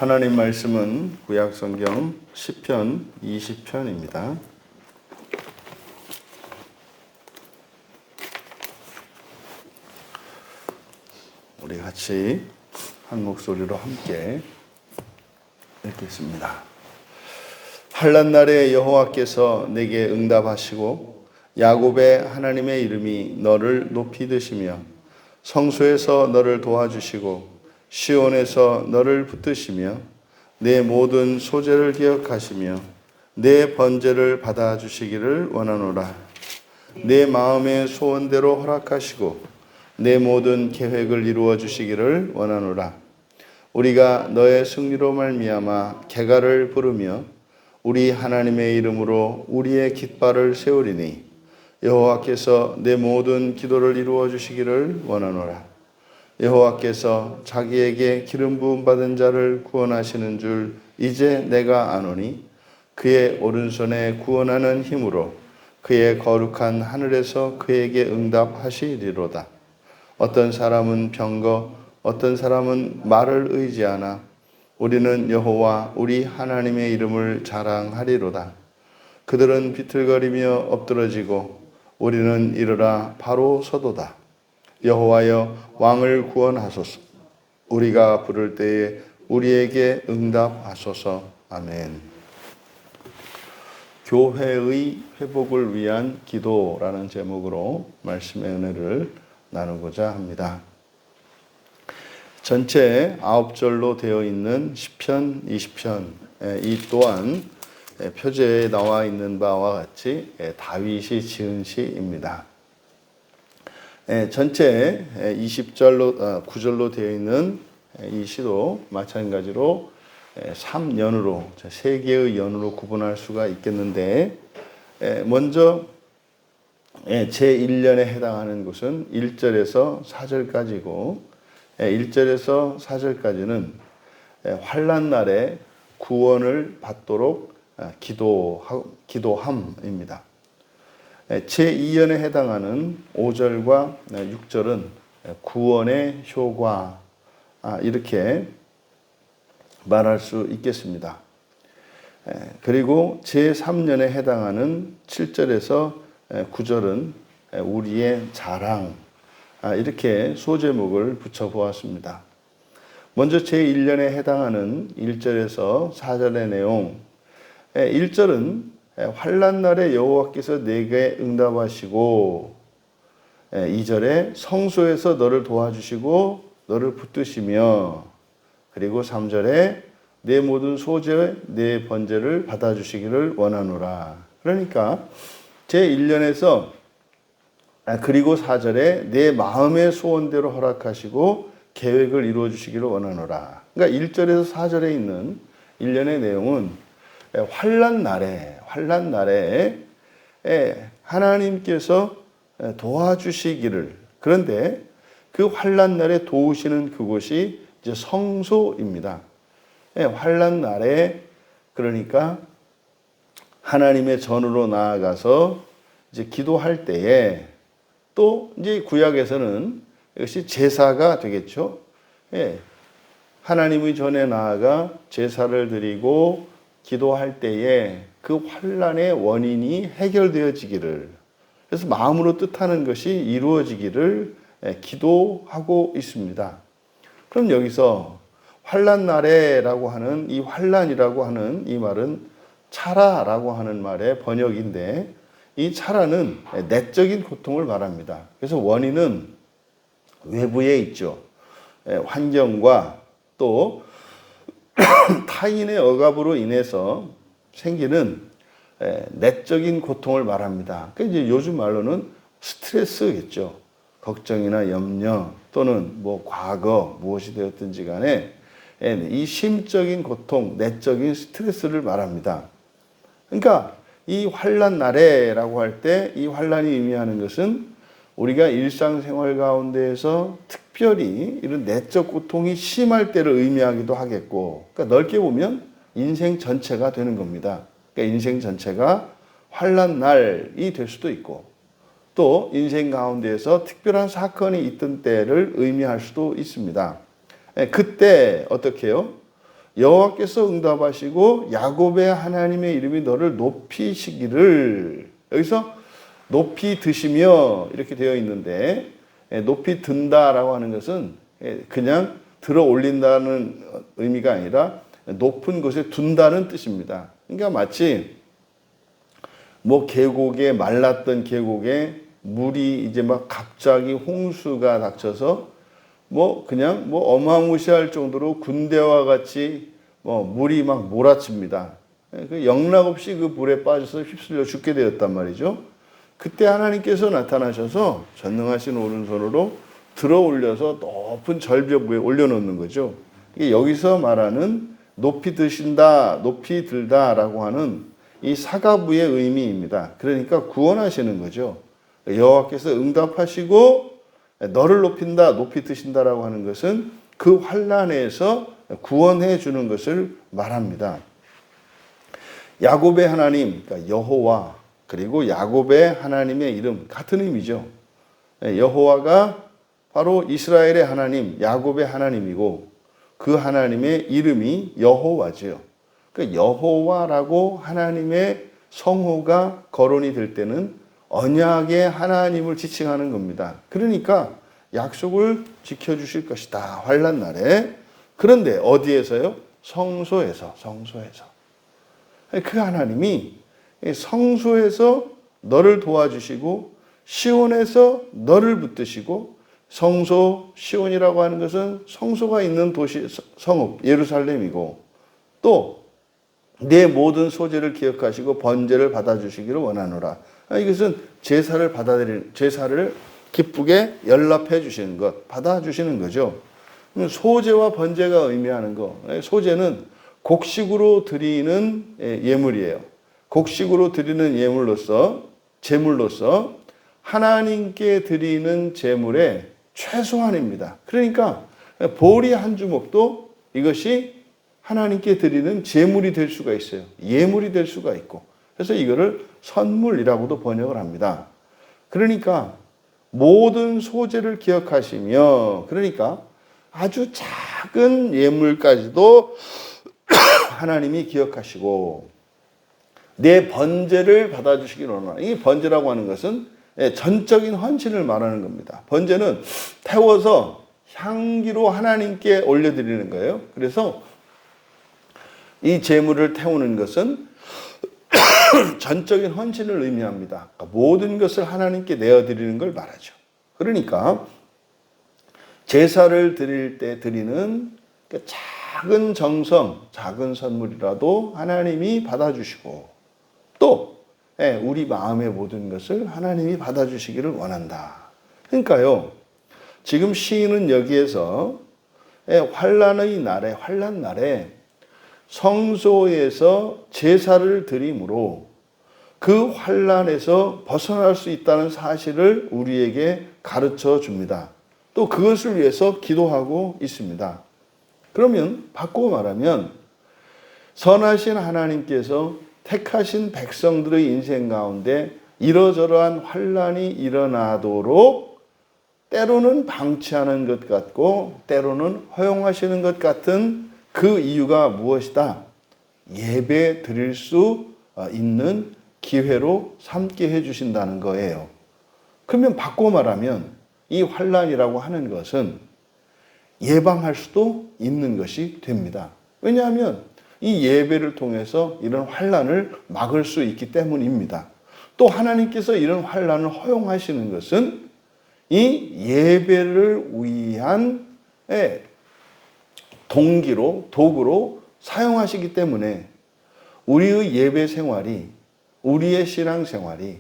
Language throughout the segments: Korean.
하나님 말씀은 구약성경 시편 20편입니다. 우리 같이 한 목소리로 함께 읽겠습니다. 환난 날에 여호와께서 내게 응답하시고 야곱의 하나님의 이름이 너를 높이 드시며 성소에서 너를 도와주시고 시온에서 너를 붙드시며 내 모든 소재를 기억하시며 내 번제를 받아주시기를 원하노라. 내 마음의 소원대로 허락하시고 내 모든 계획을 이루어 주시기를 원하노라. 우리가 너의 승리로 말미암아 개가를 부르며 우리 하나님의 이름으로 우리의 깃발을 세우리니 여호와께서 내 모든 기도를 이루어 주시기를 원하노라. 여호와께서 자기에게 기름 부음 받은 자를 구원하시는 줄 이제 내가 아노니 그의 오른손에 구원하는 힘으로 그의 거룩한 하늘에서 그에게 응답하시리로다. 어떤 사람은 병거, 어떤 사람은 말을 의지하나 우리는 여호와 우리 하나님의 이름을 자랑하리로다. 그들은 비틀거리며 엎드러지고 우리는 이르라 바로 서도다. 여호와여 왕을 구원하소서. 우리가 부를 때에 우리에게 응답하소서. 아멘. 교회의 회복을 위한 기도라는 제목으로 말씀의 은혜를 나누고자 합니다. 전체 9절로 되어 있는 시편 20편, 이 또한 표제에 나와 있는 바와 같이 다윗이 지은 시입니다. 전체 20절로 9절로 되어 있는 이 시도 마찬가지로 3연으로 세 개의 연으로 구분할 수가 있겠는데, 먼저 제1년에 해당하는 것은 1절에서 4절까지고 1절에서 4절까지는 환난 날에 구원을 받도록 기도함입니다. 제2연에 해당하는 5절과 6절은 구원의 효과, 이렇게 말할 수 있겠습니다. 그리고 제3년에 해당하는 7절에서 9절은 우리의 자랑, 이렇게 소제목을 붙여보았습니다. 먼저 제1년에 해당하는 1절에서 4절의 내용, 1절은 환난 날에 여호와께서 내게 응답하시고, 2절에 성소에서 너를 도와주시고 너를 붙드시며, 그리고 3절에 내 모든 소재 내 번제를 받아주시기를 원하노라. 그러니까 제1년에서 그리고 4절에 내 마음의 소원대로 허락하시고 계획을 이루어 주시기를 원하노라. 그러니까 1절에서 4절에 있는 1년의 내용은 환난 날에 하나님께서 도와주시기를, 그런데 그 환난 날에 도우시는 그곳이 이제 성소입니다. 환난 날에, 그러니까 하나님의 전으로 나아가서 이제 기도할 때에, 또 이제 구약에서는 이것이 제사가 되겠죠. 하나님의 전에 나아가 제사를 드리고 기도할 때에 그 환난의 원인이 해결되어지기를, 그래서 마음으로 뜻하는 것이 이루어지기를 기도하고 있습니다. 그럼 여기서 환난 날에라고 하는 이 환난이라고 하는 이 말은 차라라고 하는 말의 번역인데, 이 차라는 내적인 고통을 말합니다. 그래서 원인은 외부에 있죠. 환경과 또 타인의 억압으로 인해서 생기는 내적인 고통을 말합니다. 그러니까 이제 요즘 말로는 스트레스겠죠. 걱정이나 염려 또는 뭐 과거 무엇이 되었든지 간에 이 심적인 고통, 내적인 스트레스를 말합니다. 그러니까 이 환난 날에라고 할 때 이 환난이 의미하는 것은 우리가 일상생활 가운데에서 특별히 이런 내적 고통이 심할 때를 의미하기도 하겠고, 그러니까 넓게 보면 인생 전체가 되는 겁니다. 그러니까 인생 전체가 환난 날이 될 수도 있고, 또 인생 가운데에서 특별한 사건이 있던 때를 의미할 수도 있습니다. 그때 어떻게 해요? 여호와께서 응답하시고 야곱의 하나님의 이름이 너를 높이시기를. 여기서 높이 드시며 이렇게 되어 있는데, 높이 든다라고 하는 것은 그냥 들어 올린다는 의미가 아니라 높은 곳에 둔다는 뜻입니다. 그러니까 마치 뭐 계곡에, 말랐던 계곡에 물이 이제 막 갑자기 홍수가 닥쳐서 뭐 그냥 뭐 어마무시할 정도로 군대와 같이 뭐 물이 막 몰아칩니다. 그 영락없이 그 물에 빠져서 휩쓸려 죽게 되었단 말이죠. 그때 하나님께서 나타나셔서 전능하신 오른손으로 들어 올려서 높은 절벽 위에 올려놓는 거죠. 이게 여기서 말하는 높이 드신다, 높이 들다라고 하는 이 사가부의 의미입니다. 그러니까 구원하시는 거죠. 여호와께서 응답하시고 너를 높인다, 높이 드신다라고 하는 것은 그 환난에서 구원해 주는 것을 말합니다. 야곱의 하나님, 그러니까 여호와, 그리고 야곱의 하나님의 이름 같은 의미죠. 여호와가 바로 이스라엘의 하나님, 야곱의 하나님이고 그 하나님의 이름이 여호와지요. 그러니까 여호와라고 하나님의 성호가 거론이 될 때는 언약의 하나님을 지칭하는 겁니다. 그러니까 약속을 지켜주실 것이다, 환난 날에. 그런데 어디에서요? 성소에서. 그 하나님이 성소에서 너를 도와주시고 시온에서 너를 붙드시고, 성소, 시온이라고 하는 것은 성소가 있는 도시, 성읍 예루살렘이고, 또 내 모든 소재를 기억하시고 번제를 받아주시기를 원하노라. 이것은 제사를 기쁘게 연락해 주시는 것, 받아주시는 거죠. 소제와 번제가 의미하는 거, 소제는 곡식으로 드리는 예물이에요. 곡식으로 드리는 예물로서, 제물로서 하나님께 드리는 제물의 최소한입니다. 그러니까 보리 한 주먹도 이것이 하나님께 드리는 제물이 될 수가 있어요. 예물이 될 수가 있고. 그래서 이거를 선물이라고도 번역을 합니다. 그러니까 모든 소재를 기억하시며, 그러니까 아주 작은 예물까지도 하나님이 기억하시고 내 번제를 받아주시기를 원하노라. 이 번제라고 하는 것은 전적인 헌신을 말하는 겁니다. 번제는 태워서 향기로 하나님께 올려드리는 거예요. 그래서 이 제물을 태우는 것은 전적인 헌신을 의미합니다. 그러니까 모든 것을 하나님께 내어드리는 걸 말하죠. 그러니까 제사를 드릴 때 드리는 작은 정성, 작은 선물이라도 하나님이 받아주시고, 또 우리 마음의 모든 것을 하나님이 받아주시기를 원한다. 그러니까요, 지금 시인은 여기에서 환난 날에 성소에서 제사를 드림으로 그 환난에서 벗어날 수 있다는 사실을 우리에게 가르쳐 줍니다. 또 그것을 위해서 기도하고 있습니다. 그러면 바꾸어 말하면 선하신 하나님께서 택하신 백성들의 인생 가운데 이러저러한 환난이 일어나도록 때로는 방치하는 것 같고 때로는 허용하시는 것 같은 그 이유가 무엇이다? 예배 드릴 수 있는 기회로 삼게 해주신다는 거예요. 그러면 바꿔 말하면 이 환난이라고 하는 것은 예방할 수도 있는 것이 됩니다. 왜냐하면 이 예배를 통해서 이런 환난을 막을 수 있기 때문입니다. 또 하나님께서 이런 환난을 허용하시는 것은 이 예배를 위한 도구로 사용하시기 때문에 우리의 예배 생활이, 우리의 신앙 생활이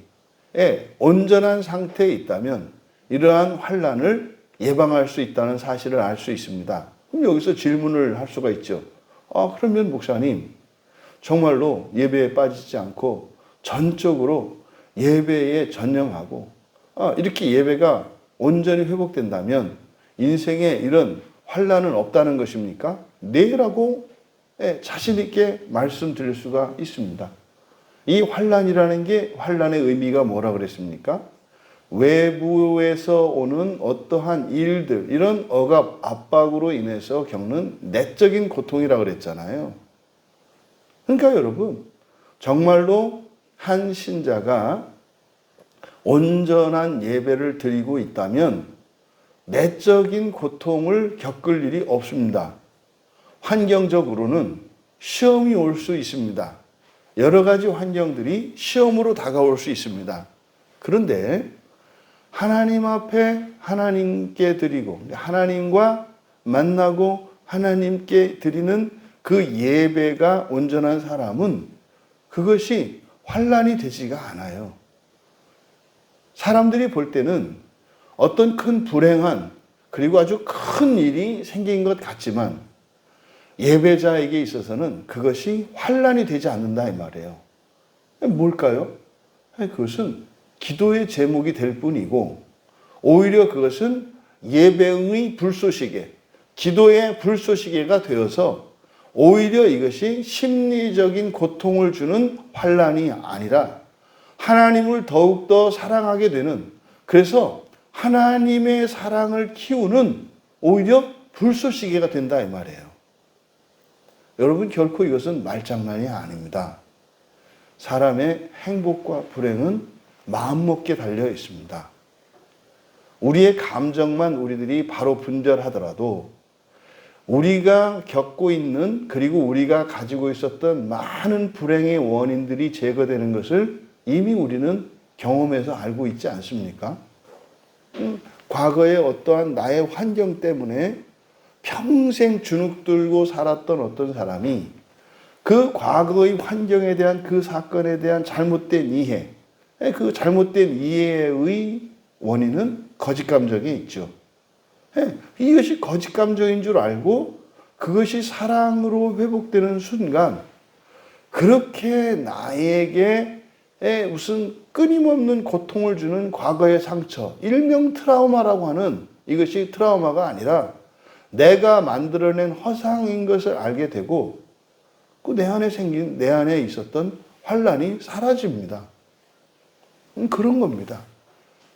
온전한 상태에 있다면 이러한 환난을 예방할 수 있다는 사실을 알 수 있습니다. 그럼 여기서 질문을 할 수가 있죠. 그러면 목사님, 정말로 예배에 빠지지 않고 전적으로 예배에 전념하고 이렇게 예배가 온전히 회복된다면 인생에 이런 환난은 없다는 것입니까? 네라고 자신 있게 말씀드릴 수가 있습니다. 이 환난이라는 게, 환난의 의미가 뭐라 그랬습니까? 외부에서 오는 어떠한 일들, 이런 억압, 압박으로 인해서 겪는 내적인 고통이라고 그랬잖아요. 그러니까 여러분, 정말로 한 신자가 온전한 예배를 드리고 있다면 내적인 고통을 겪을 일이 없습니다. 환경적으로는 시험이 올 수 있습니다. 여러 가지 환경들이 시험으로 다가올 수 있습니다. 그런데 하나님 앞에 하나님께 드리고 하나님과 만나고 하나님께 드리는 그 예배가 온전한 사람은 그것이 환난이 되지가 않아요. 사람들이 볼 때는 어떤 큰 불행한 그리고 아주 큰 일이 생긴 것 같지만 예배자에게 있어서는 그것이 환난이 되지 않는다 이 말이에요. 뭘까요? 그것은 기도의 제목이 될 뿐이고 오히려 그것은 예배의 불쏘시개, 기도의 불쏘시개가 되어서 오히려 이것이 심리적인 고통을 주는 환난이 아니라 하나님을 더욱더 사랑하게 되는, 그래서 하나님의 사랑을 키우는 오히려 불쏘시개가 된다 이 말이에요. 여러분, 결코 이것은 말장난이 아닙니다. 사람의 행복과 불행은 마음먹기에 달려 있습니다. 우리의 감정만 우리들이 바로 분별하더라도 우리가 겪고 있는 그리고 우리가 가지고 있었던 많은 불행의 원인들이 제거되는 것을 이미 우리는 경험해서 알고 있지 않습니까? 과거의 어떠한 나의 환경 때문에 평생 주눅들고 살았던 어떤 사람이 그 과거의 환경에 대한 그 사건에 대한 잘못된 이해, 그 잘못된 이해의 원인은 거짓 감정에 있죠. 이것이 거짓 감정인 줄 알고 그것이 사랑으로 회복되는 순간 그렇게 나에게 무슨 끊임없는 고통을 주는 과거의 상처, 일명 트라우마라고 하는 이것이 트라우마가 아니라 내가 만들어낸 허상인 것을 알게 되고 그 내 안에 있었던 환난이 사라집니다. 그런 겁니다.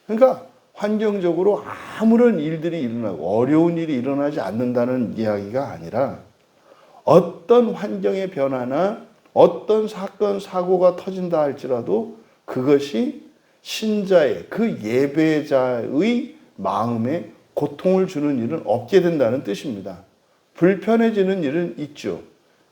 그러니까 환경적으로 아무런 일들이 일어나고 어려운 일이 일어나지 않는다는 이야기가 아니라 어떤 환경의 변화나 어떤 사건, 사고가 터진다 할지라도 그것이 신자의 그 예배자의 마음에 고통을 주는 일은 없게 된다는 뜻입니다. 불편해지는 일은 있죠.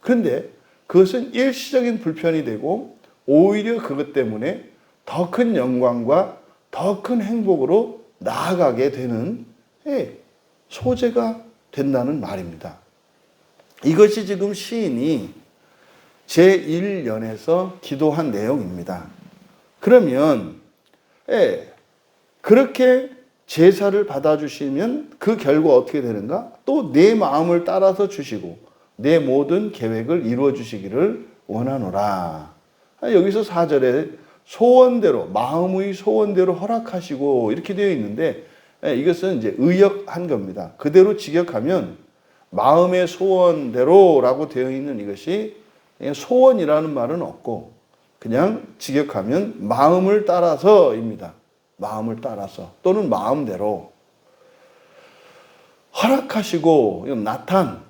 그런데 그것은 일시적인 불편이 되고 오히려 그것 때문에 더 큰 영광과 더 큰 행복으로 나아가게 되는 소재가 된다는 말입니다. 이것이 지금 시인이 제1연에서 기도한 내용입니다. 그러면 그렇게 제사를 받아주시면 그 결과 어떻게 되는가? 또 내 마음을 따라서 주시고 내 모든 계획을 이루어 주시기를 원하노라. 여기서 4절에 소원대로, 마음의 소원대로 허락하시고 이렇게 되어 있는데 이것은 이제 의역한 겁니다. 그대로 직역하면 마음의 소원대로라고 되어 있는 이것이 소원이라는 말은 없고 그냥 직역하면 마음을 따라서입니다. 마음을 따라서 또는 마음대로 허락하시고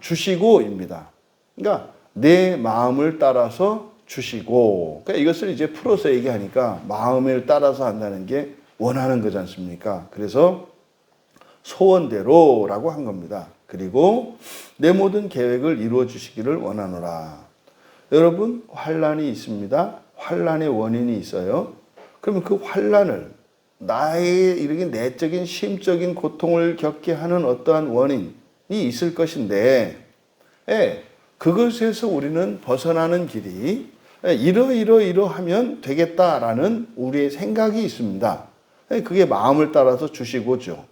주시고입니다. 그러니까 내 마음을 따라서 주시고, 그러니까 이것을 이제 풀어서 얘기하니까 마음을 따라서 한다는 게 원하는 거지 않습니까? 그래서 소원대로라고 한 겁니다. 그리고 내 모든 계획을 이루어 주시기를 원하노라. 여러분, 환난이 있습니다. 환난의 원인이 있어요. 그러면 그 환난을 나의 이렇게 내적인 심적인 고통을 겪게 하는 어떠한 원인이 있을 것인데 그것에서 우리는 벗어나는 길이 이러하면 되겠다라는 우리의 생각이 있습니다. 그게 마음을 따라서 주시고죠.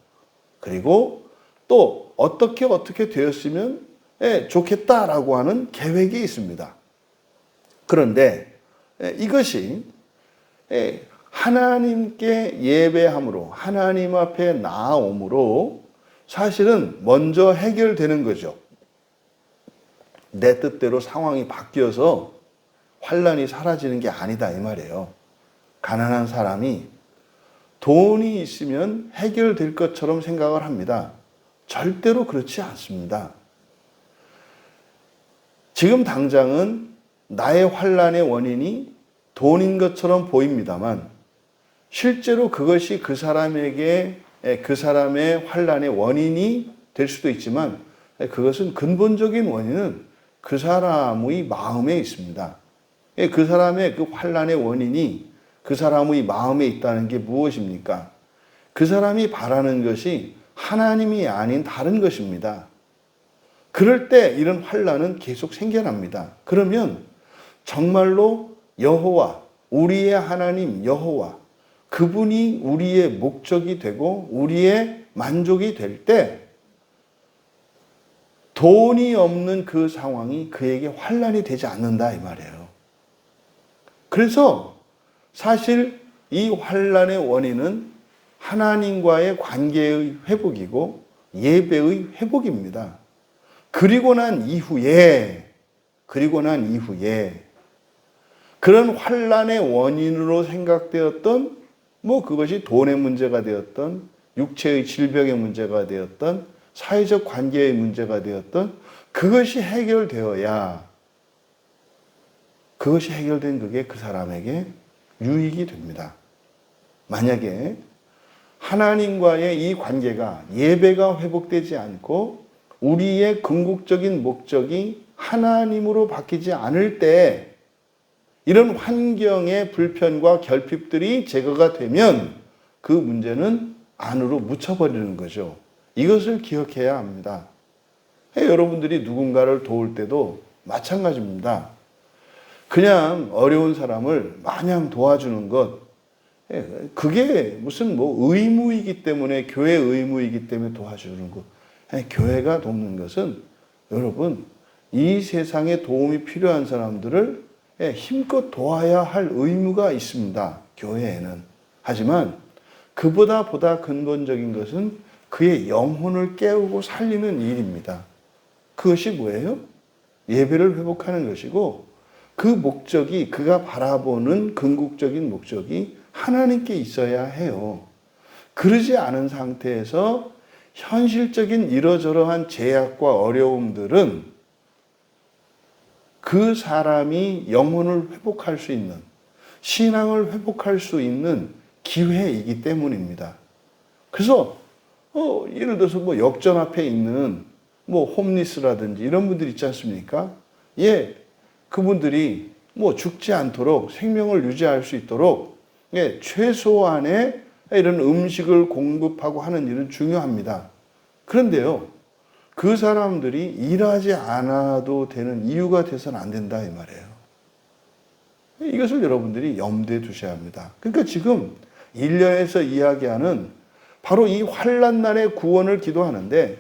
그리고 또 어떻게 되었으면 좋겠다라고 하는 계획이 있습니다. 그런데 이것이 하나님께 예배함으로 하나님 앞에 나아옴으로 사실은 먼저 해결되는 거죠. 내 뜻대로 상황이 바뀌어서 환난이 사라지는 게 아니다 이 말이에요. 가난한 사람이 돈이 있으면 해결될 것처럼 생각을 합니다. 절대로 그렇지 않습니다. 지금 당장은 나의 환난의 원인이 돈인 것처럼 보입니다만 실제로 그것이 그 사람에게 그 사람의 환난의 원인이 될 수도 있지만 그것은 근본적인 원인은 그 사람의 마음에 있습니다. 그 사람의 그 환난의 원인이 그 사람의 마음에 있다는 게 무엇입니까? 그 사람이 바라는 것이 하나님이 아닌 다른 것입니다. 그럴 때 이런 환난은 계속 생겨납니다. 그러면 정말로 여호와, 우리의 하나님 여호와, 그분이 우리의 목적이 되고 우리의 만족이 될 때 돈이 없는 그 상황이 그에게 환난이 되지 않는다 이 말이에요. 그래서 사실 이 환난의 원인은 하나님과의 관계의 회복이고 예배의 회복입니다. 그리고 난 이후에 그런 환난의 원인으로 생각되었던 그것이 돈의 문제가 되었던 육체의 질병의 문제가 되었던 사회적 관계의 문제가 되었던 그것이 해결되어야 그것이 해결된 그게 그 사람에게 유익이 됩니다. 만약에 하나님과의 이 관계가 예배가 회복되지 않고 우리의 궁극적인 목적이 하나님으로 바뀌지 않을 때 이런 환경의 불편과 결핍들이 제거가 되면 그 문제는 안으로 묻혀버리는 거죠. 이것을 기억해야 합니다. 여러분들이 누군가를 도울 때도 마찬가지입니다. 그냥 어려운 사람을 마냥 도와주는 것, 그게 무슨 의무이기 때문에, 교회 의무이기 때문에 도와주는 것. 교회가 돕는 것은 여러분, 이 세상에 도움이 필요한 사람들을 힘껏 도와야 할 의무가 있습니다. 교회에는. 하지만 보다 근본적인 것은 그의 영혼을 깨우고 살리는 일입니다. 그것이 뭐예요? 예배를 회복하는 것이고 그 목적이 그가 바라보는 궁극적인 목적이 하나님께 있어야 해요. 그러지 않은 상태에서 현실적인 이러저러한 제약과 어려움들은 그 사람이 영혼을 회복할 수 있는, 신앙을 회복할 수 있는 기회이기 때문입니다. 그래서 예를 들어서 역전 앞에 있는 홈리스라든지 이런 분들 있지 않습니까? 그분들이 죽지 않도록 생명을 유지할 수 있도록 최소한의 이런 음식을 공급하고 하는 일은 중요합니다. 그런데요, 그 사람들이 일하지 않아도 되는 이유가 돼서는 안 된다 이 말이에요. 이것을 여러분들이 염두에 두셔야 합니다. 그러니까 지금 1년에서 이야기하는 바로 이 환난날의 구원을 기도하는데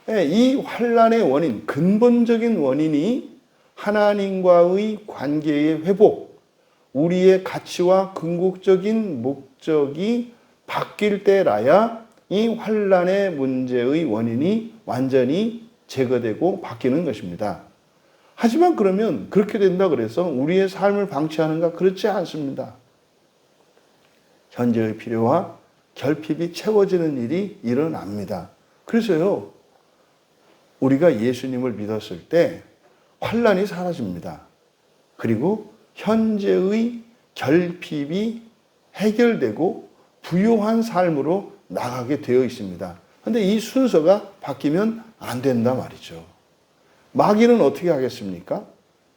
이 환난의 원인, 근본적인 원인이 하나님과의 관계의 회복, 우리의 가치와 궁극적인 목적이 바뀔 때라야 이 환난의 문제의 원인이 완전히 제거되고 바뀌는 것입니다. 하지만 그러면 그렇게 된다 그래서 우리의 삶을 방치하는가? 그렇지 않습니다. 현재의 필요와 결핍이 채워지는 일이 일어납니다. 그래서요, 우리가 예수님을 믿었을 때 환난이 사라집니다. 그리고 현재의 결핍이 해결되고 부요한 삶으로 나가게 되어 있습니다. 그런데 이 순서가 바뀌면 안 된다 말이죠. 마귀는 어떻게 하겠습니까?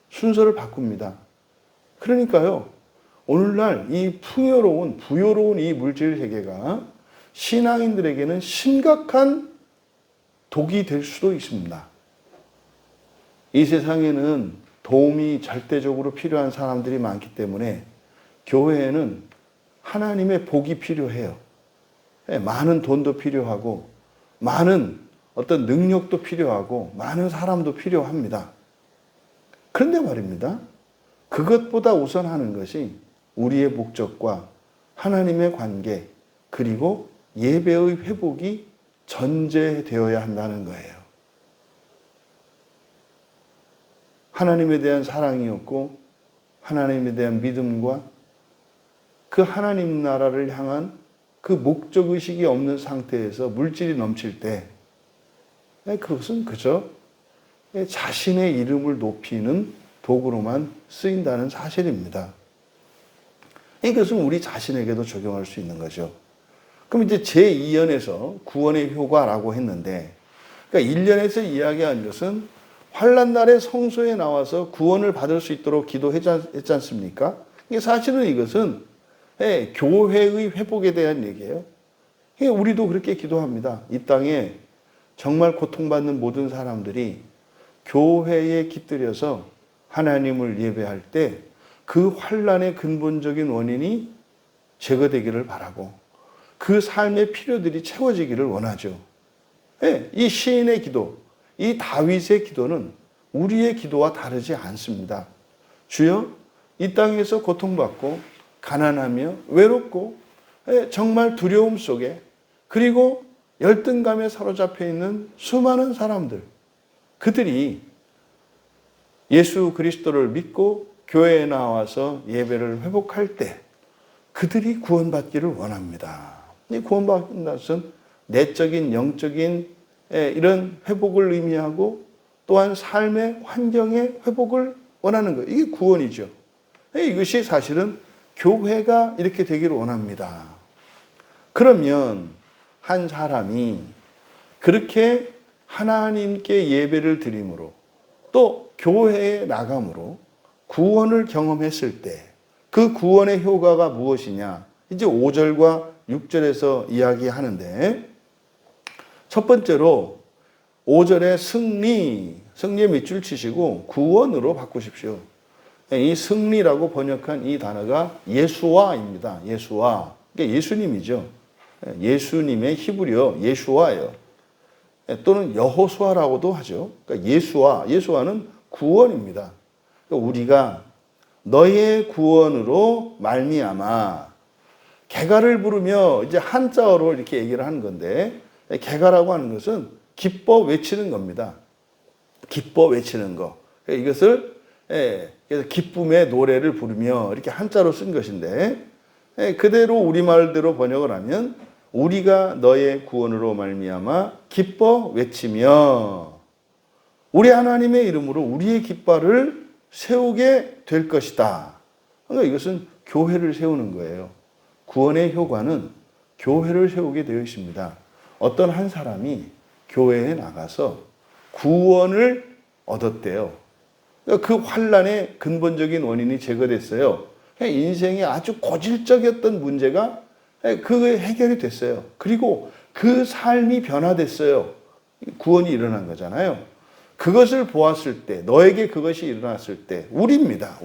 순서를 바꿉니다. 그러니까요, 오늘날 이 부요로운 이 물질 세계가 신앙인들에게는 심각한 독이 될 수도 있습니다. 이 세상에는 도움이 절대적으로 필요한 사람들이 많기 때문에 교회에는 하나님의 복이 필요해요. 많은 돈도 필요하고 많은 어떤 능력도 필요하고 많은 사람도 필요합니다. 그런데 말입니다. 그것보다 우선하는 것이 우리의 목적과 하나님의 관계 그리고 예배의 회복이 전제되어야 한다는 거예요. 하나님에 대한 사랑이었고 하나님에 대한 믿음과 그 하나님 나라를 향한 그 목적의식이 없는 상태에서 물질이 넘칠 때 그것은 그저 자신의 이름을 높이는 도구로만 쓰인다는 사실입니다. 이것은 우리 자신에게도 적용할 수 있는 거죠. 그럼 이제 제2연에서 구원의 효과라고 했는데, 그러니까 1년에서 이야기한 것은 환난 날에 성소에 나와서 구원을 받을 수 있도록 기도했지 않습니까? 사실은 이것은 교회의 회복에 대한 얘기예요. 우리도 그렇게 기도합니다. 이 땅에 정말 고통받는 모든 사람들이 교회에 깃들여서 하나님을 예배할 때 그 환난의 근본적인 원인이 제거되기를 바라고 그 삶의 필요들이 채워지기를 원하죠. 이 시인의 기도, 이 다윗의 기도는 우리의 기도와 다르지 않습니다. 주여, 이 땅에서 고통받고 가난하며 외롭고 정말 두려움 속에 그리고 열등감에 사로잡혀 있는 수많은 사람들, 그들이 예수 그리스도를 믿고 교회에 나와서 예배를 회복할 때 그들이 구원받기를 원합니다. 이 구원받는 것은 내적인 영적인 이런 회복을 의미하고 또한 삶의 환경의 회복을 원하는 거예요. 이게 구원이죠. 이것이 사실은 교회가 이렇게 되기를 원합니다. 그러면 한 사람이 그렇게 하나님께 예배를 드림으로 또 교회에 나감으로 구원을 경험했을 때 그 구원의 효과가 무엇이냐? 이제 5절과 6절에서 이야기하는데, 첫 번째로 5절에 승리에 밑줄 치시고 구원으로 바꾸십시오. 이 승리라고 번역한 이 단어가 예수와입니다. 예수와. 그러니까 예수님이죠. 예수님의 히브리어 예수와예요. 또는 여호수아라고도 하죠. 그러니까 예수와는 구원입니다. 그러니까 우리가 너의 구원으로 말미암아, 개가를 부르며 이제 한자어로 이렇게 얘기를 하는 건데, 개가라고 하는 것은 기뻐 외치는 겁니다. 기뻐 외치는 거. 이것을 그래서 기쁨의 노래를 부르며 이렇게 한자로 쓴 것인데, 그대로 우리말대로 번역을 하면 우리가 너의 구원으로 말미암아 기뻐 외치며 우리 하나님의 이름으로 우리의 깃발을 세우게 될 것이다. 그러니까 이것은 교회를 세우는 거예요. 구원의 효과는 교회를 세우게 되어 있습니다. 어떤 한 사람이 교회에 나가서 구원을 얻었대요. 그러니까 그 환난의 근본적인 원인이 제거됐어요. 인생에 아주 고질적이었던 문제가 그게 해결이 됐어요. 그리고 그 삶이 변화됐어요. 구원이 일어난 거잖아요. 그것을 보았을 때, 너에게 그것이 일어났을 때, 우리입니다.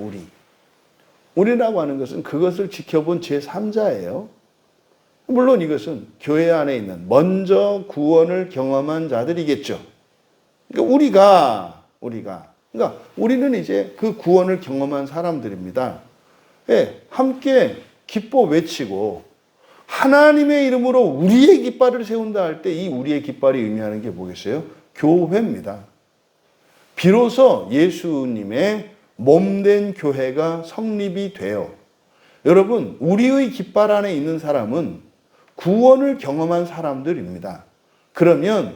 우리라고 하는 것은 그것을 지켜본 제3자예요. 물론 이것은 교회 안에 있는 먼저 구원을 경험한 자들이겠죠. 그러니까 그러니까 우리는 이제 그 구원을 경험한 사람들입니다. 함께 기뻐 외치고 하나님의 이름으로 우리의 깃발을 세운다 할 때 이 우리의 깃발이 의미하는 게 뭐겠어요? 교회입니다. 비로소 예수님의 몸된 교회가 성립이 돼요. 여러분, 우리의 깃발 안에 있는 사람은 구원을 경험한 사람들입니다. 그러면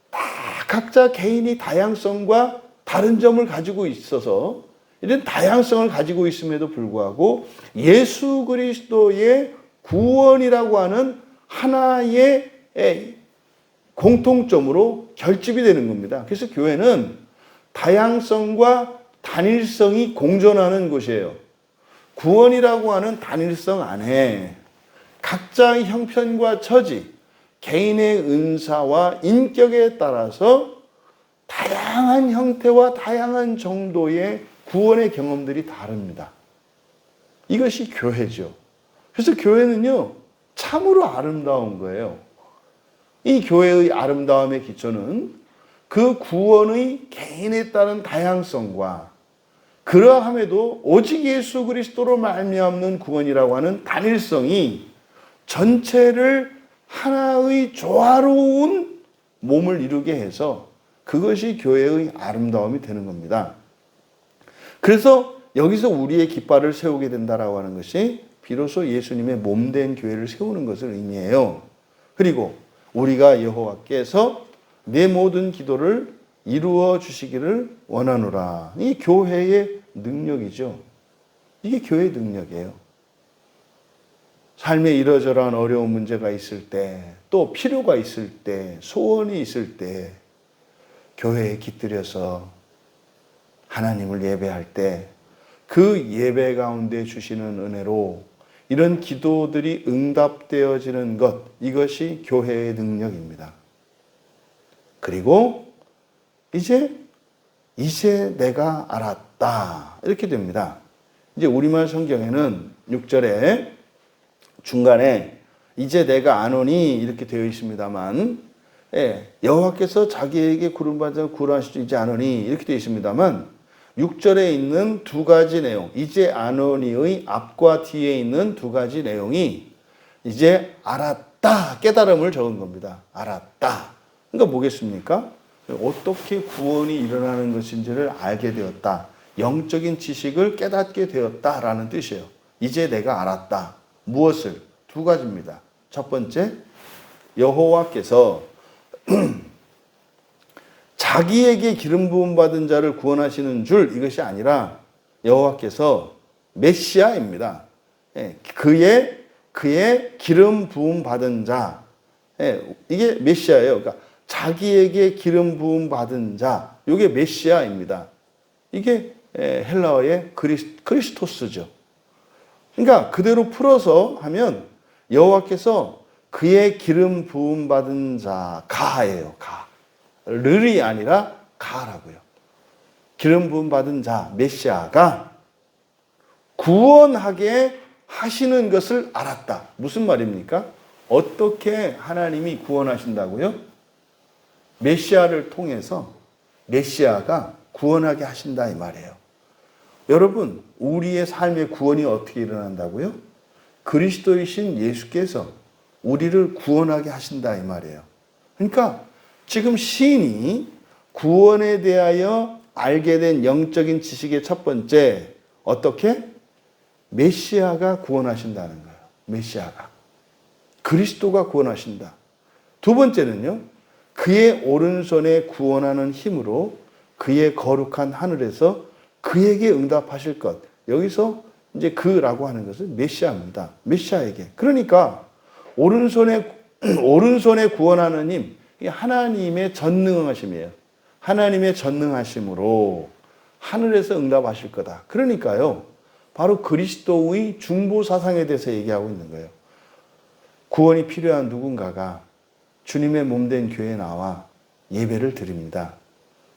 다 각자 개인이 다양성과 다른 점을 가지고 있어서 이런 다양성을 가지고 있음에도 불구하고 예수 그리스도의 구원이라고 하는 하나의 공통점으로 결집이 되는 겁니다. 그래서 교회는 다양성과 단일성이 공존하는 곳이에요. 구원이라고 하는 단일성 안에 각자의 형편과 처지, 개인의 은사와 인격에 따라서 다양한 형태와 다양한 정도의 구원의 경험들이 다릅니다. 이것이 교회죠. 그래서 교회는요, 참으로 아름다운 거예요. 이 교회의 아름다움의 기초는 그 구원의 개인에 따른 다양성과 그러함에도 오직 예수 그리스도로 말미암는 구원이라고 하는 단일성이 전체를 하나의 조화로운 몸을 이루게 해서 그것이 교회의 아름다움이 되는 겁니다. 그래서 여기서 우리의 깃발을 세우게 된다라고 하는 것이 비로소 예수님의 몸된 교회를 세우는 것을 의미해요. 그리고 우리가 여호와께서 내 모든 기도를 이루어 주시기를 원하노라. 이 교회의 능력이죠. 이게 교회의 능력이에요. 삶에 이러저러한 어려운 문제가 있을 때, 또 필요가 있을 때, 소원이 있을 때 교회에 깃들여서 하나님을 예배할 때 그 예배 가운데 주시는 은혜로 이런 기도들이 응답되어지는 것, 이것이 교회의 능력입니다. 그리고 이제 내가 알았다, 이렇게 됩니다. 이제 우리말 성경에는 6절에 중간에 이제 내가 아노니 이렇게 되어 있습니다만, 여호와께서 자기에게 구름받아 구원하시지 않으니 이렇게 되어 있습니다만, 6절에 있는 두 가지 내용, 이제 아노니의 앞과 뒤에 있는 두 가지 내용이 이제 알았다, 깨달음을 적은 겁니다. 알았다. 그러니까 뭐겠습니까? 어떻게 구원이 일어나는 것인지를 알게 되었다. 영적인 지식을 깨닫게 되었다라는 뜻이에요. 이제 내가 알았다. 무엇을? 두 가지입니다. 첫 번째, 여호와께서 자기에게 기름 부음 받은 자를 구원하시는 줄, 이것이 아니라 여호와께서 메시아입니다. 그의 기름 부음 받은 자, 이게 메시아예요. 그러니까 자기에게 기름 부음 받은 자, 이게 메시아입니다. 이게 헬라어의 크리스토스죠. 그러니까 그대로 풀어서 하면 여호와께서 그의 기름 부음 받은 자, 가예요. 가. 르이 아니라 가라고요. 기름 부음 받은 자, 메시아가 구원하게 하시는 것을 알았다. 무슨 말입니까? 어떻게 하나님이 구원하신다고요? 메시아를 통해서 메시아가 구원하게 하신다, 이 말이에요. 여러분, 우리의 삶의 구원이 어떻게 일어난다고요? 그리스도이신 예수께서 우리를 구원하게 하신다, 이 말이에요. 그러니까 지금 시인이 구원에 대하여 알게 된 영적인 지식의 첫 번째, 어떻게? 메시아가 구원하신다는 거예요. 메시아가. 그리스도가 구원하신다. 두 번째는요, 그의 오른손에 구원하는 힘으로 그의 거룩한 하늘에서 그에게 응답하실 것. 여기서 이제 그라고 하는 것은 메시아입니다. 메시아에게. 그러니까 오른손에 구원하는 힘, 이게 하나님의 전능하심이에요. 하나님의 전능하심으로 하늘에서 응답하실 거다. 그러니까요, 바로 그리스도의 중보 사상에 대해서 얘기하고 있는 거예요. 구원이 필요한 누군가가 주님의 몸된 교회에 나와 예배를 드립니다.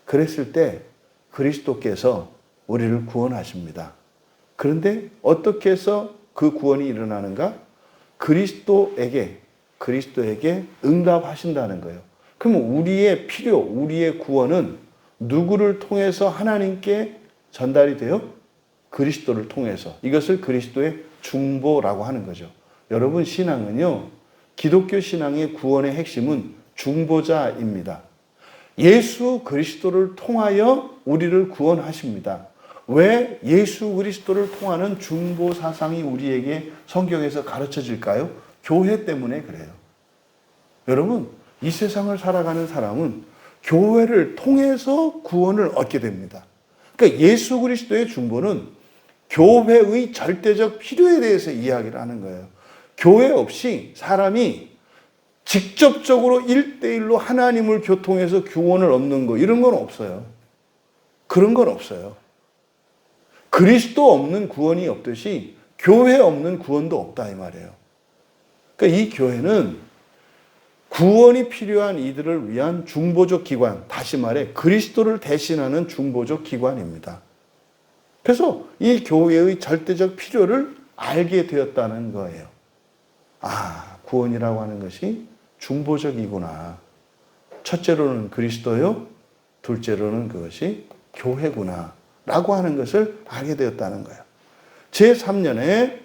그랬을 때 그리스도께서 우리를 구원하십니다. 그런데 어떻게 해서 그 구원이 일어나는가? 그리스도에게 응답하신다는 거예요. 그러면 우리의 필요, 우리의 구원은 누구를 통해서 하나님께 전달이 돼요? 그리스도를 통해서. 이것을 그리스도의 중보라고 하는 거죠. 여러분, 신앙은요, 기독교 신앙의 구원의 핵심은 중보자입니다. 예수 그리스도를 통하여 우리를 구원하십니다. 왜 예수 그리스도를 통하는 중보 사상이 우리에게 성경에서 가르쳐질까요? 교회 때문에 그래요. 여러분, 이 세상을 살아가는 사람은 교회를 통해서 구원을 얻게 됩니다. 그러니까 예수 그리스도의 중보는 교회의 절대적 필요에 대해서 이야기를 하는 거예요. 교회 없이 사람이 직접적으로 1대1로 하나님을 교통해서 구원을 얻는 거, 이런 건 없어요. 그런 건 없어요. 그리스도 없는 구원이 없듯이 교회 없는 구원도 없다, 이 말이에요. 그러니까 이 교회는 구원이 필요한 이들을 위한 중보적 기관, 다시 말해 그리스도를 대신하는 중보적 기관입니다. 그래서 이 교회의 절대적 필요를 알게 되었다는 거예요. 아, 구원이라고 하는 것이 중보적이구나. 첫째로는 그리스도요, 둘째로는 그것이 교회구나 라고 하는 것을 알게 되었다는 거예요. 제3년에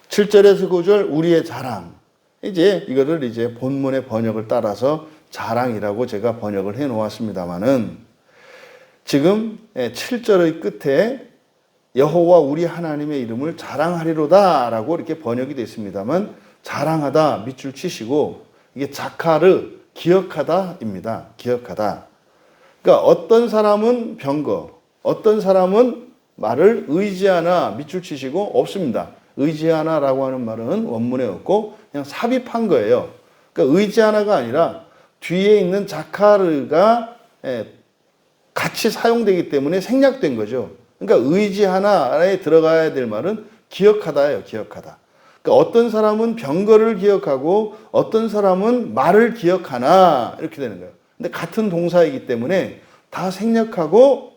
7절에서 9절 우리의 자랑. 이거를 본문의 번역을 따라서 자랑이라고 제가 번역을 해 놓았습니다만은, 지금 7절의 끝에 여호와 우리 하나님의 이름을 자랑하리로다라고 이렇게 번역이 됐습니다만, 자랑하다 밑줄 치시고, 이게 자카르 기억하다입니다. 기억하다. 그러니까 어떤 사람은 병거, 어떤 사람은 말을 의지하나 밑줄 치시고 없습니다. 의지하나라고 하는 말은 원문에 없고 그냥 삽입한 거예요. 그러니까 의지하나가 아니라 뒤에 있는 자카르가 같이 사용되기 때문에 생략된 거죠. 그러니까 의지하나에 들어가야 될 말은 기억하다예요. 기억하다. 그러니까 어떤 사람은 병거를 기억하고 어떤 사람은 말을 기억하나 이렇게 되는 거예요. 근데 같은 동사이기 때문에 다 생략하고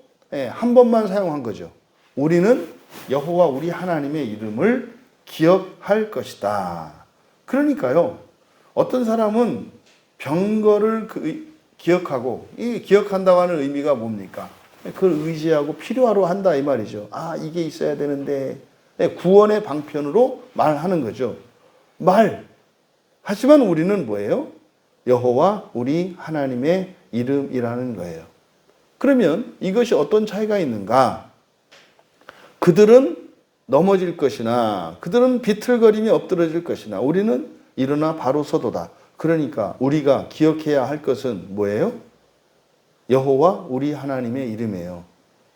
한 번만 사용한 거죠. 우리는 여호와 우리 하나님의 이름을 기억할 것이다. 그러니까요. 어떤 사람은 병거를 기억하고, 이 기억한다고 하는 의미가 뭡니까? 그걸 의지하고 필요하로 한다 이 말이죠. 아, 이게 있어야 되는데. 구원의 방편으로 말하는 거죠. 하지만 우리는 뭐예요? 여호와 우리 하나님의 이름이라는 거예요. 그러면 이것이 어떤 차이가 있는가? 그들은 넘어질 것이나 그들은 비틀거림이 엎드러질 것이나 우리는 일어나 바로 서도다. 그러니까 우리가 기억해야 할 것은 뭐예요? 여호와 우리 하나님의 이름이에요.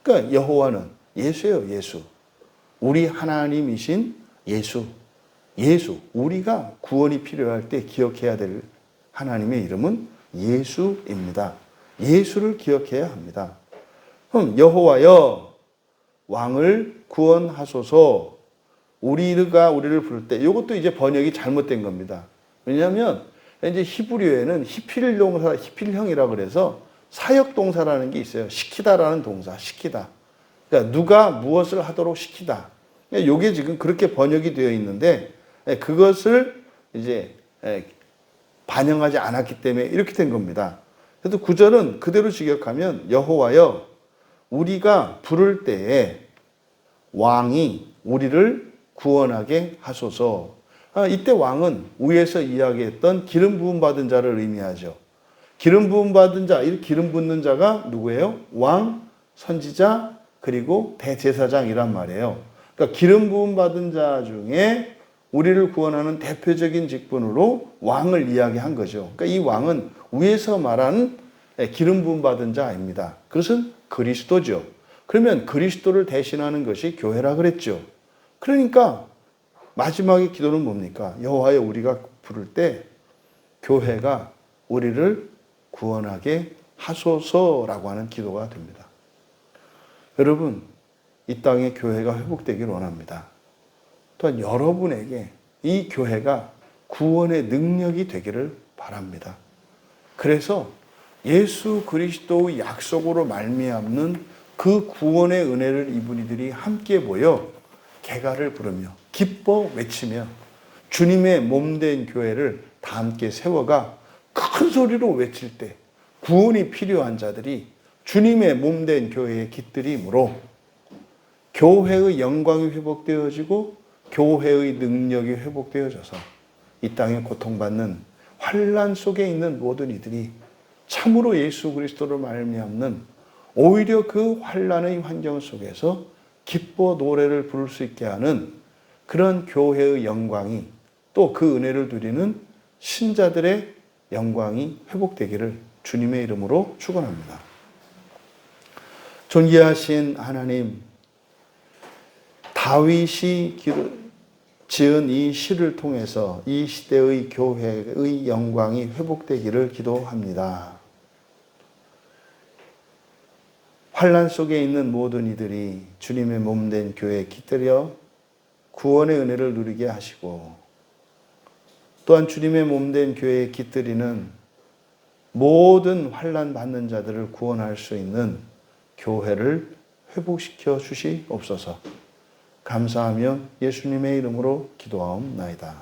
그러니까 여호와는 예수예요. 예수. 우리 하나님이신 예수. 우리가 구원이 필요할 때 기억해야 될 하나님의 이름은 예수입니다. 예수를 기억해야 합니다. 그럼 여호와여 왕을 구원하소서. 우리가 우리를 부를 때, 이것도 이제 번역이 잘못된 겁니다. 왜냐하면 이제 히브리어에는 히필 동사, 히필형이라 그래서 사역 동사라는 게 있어요. 시키다라는 동사, 시키다. 그러니까 누가 무엇을 하도록 시키다. 이게 지금 그렇게 번역이 되어 있는데 그것을 이제 반영하지 않았기 때문에 이렇게 된 겁니다. 그래서 구절은 그대로 직역하면 여호와여 우리가 부를 때에 왕이 우리를 구원하게 하소서. 이때 왕은 위에서 이야기했던 기름 부음 받은 자를 의미하죠. 기름 부음 받은 자, 이 기름 붓는 자가 누구예요? 왕, 선지자, 그리고 대제사장이란 말이에요. 그러니까 기름 부음 받은 자 중에 우리를 구원하는 대표적인 직분으로 왕을 이야기한 거죠. 그러니까 이 왕은 위에서 말하는 기름 부음 받은 자입니다. 그것은 그리스도죠. 그러면 그리스도를 대신하는 것이 교회라 그랬죠. 그러니까 마지막의 기도는 뭡니까? 여호와여 우리가 부를 때 교회가 우리를 구원하게 하소서라고 하는 기도가 됩니다. 여러분, 이 땅의 교회가 회복되기를 원합니다. 또한 여러분에게 이 교회가 구원의 능력이 되기를 바랍니다. 그래서 예수 그리스도의 약속으로 말미암는 그 구원의 은혜를 입은 이들이 함께 모여 개가를 부르며 기뻐 외치며 주님의 몸된 교회를 다 함께 세워가 큰 소리로 외칠 때 구원이 필요한 자들이 주님의 몸된 교회에 깃들이므로 교회의 영광이 회복되어지고 교회의 능력이 회복되어져서 이 땅에 고통받는 환난 속에 있는 모든 이들이 참으로 예수 그리스도로 말미암는 오히려 그 환난의 환경 속에서 기뻐 노래를 부를 수 있게 하는 그런 교회의 영광이 또 그 은혜를 누리는 신자들의 영광이 회복되기를 주님의 이름으로 축원합니다. 존귀하신 하나님, 다윗이 지은 이 시를 통해서 이 시대의 교회의 영광이 회복되기를 기도합니다. 환난 속에 있는 모든 이들이 주님의 몸된 교회에 깃들여 구원의 은혜를 누리게 하시고 또한 주님의 몸된 교회에 깃들이는 모든 환난 받는 자들을 구원할 수 있는 교회를 회복시켜 주시옵소서. 감사하며 예수님의 이름으로 기도하옵나이다.